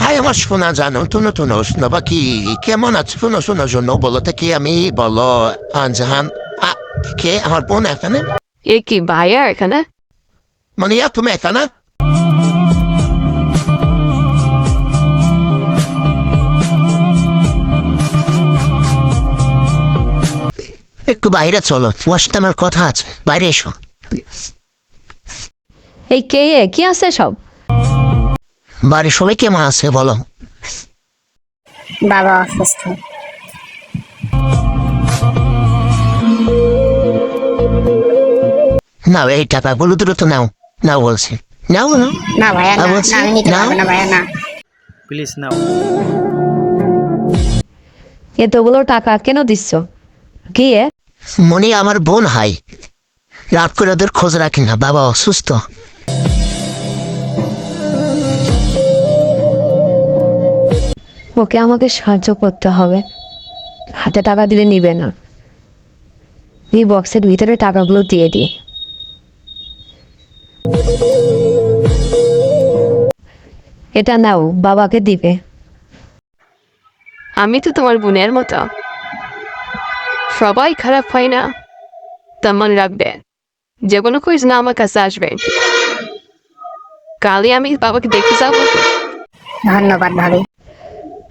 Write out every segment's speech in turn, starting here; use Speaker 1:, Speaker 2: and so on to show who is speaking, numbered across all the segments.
Speaker 1: High আমার শোনা জানো তুনো তুনো শোনো বাকি কেমন আছে শোনো শোনো শোনো বলো তো কি আমি বলো জাহান কে আমার বোন এখানে
Speaker 2: এ কি ভাইয়া এখানে?
Speaker 1: মানে তুমি এখানে একটু বাইরে চলো তোমার সাথে আমার কথা আছে বাইরে এসো
Speaker 2: এই কে কি আছে সব?
Speaker 1: বাড়ির সবাই কেমন আছে বলো
Speaker 3: বাবা অসুস্থ।
Speaker 1: নাও এই টাকাগুলো দ্রুত নাও নাও বলছি নাও নাও
Speaker 3: না ভাইয়া না,
Speaker 1: বলছি,
Speaker 3: না, আমি নিতে
Speaker 1: নাও।
Speaker 3: পারবো না ভাইয়া না।
Speaker 4: প্লিজ নাও।
Speaker 2: এতগুলো টাকা কেন দিচ্ছ? কি
Speaker 1: মনি আমার বোন হাই রাত করে ওদের খোঁজ রাখি না বাবা অসুস্থ
Speaker 2: ওকে আমাকে সাহায্য করতে হবে। হাতে টাকা দিলে নিবে না। এই বক্সের ভিতরে টাকাগুলো দিয়ে দিই। এটা নাও, বাবাকে দিবে। আমি তো তোমার বোনের মতো। সবাই খারাপ হয় না, তা মনে রাখবে। যে কোনো খোঁজ না আমার কাছে আসবে। কালই আমি বাবাকে দেখতে যাবো।
Speaker 3: ধন্যবাদ ভাবি।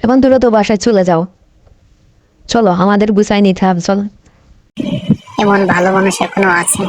Speaker 2: এখন দ্রুত বাসায় চলে যাও। চলো, আমাদের গুছাই নিতে হবে। চলো।
Speaker 3: এমন ভালো মানুষ এখনো আছে।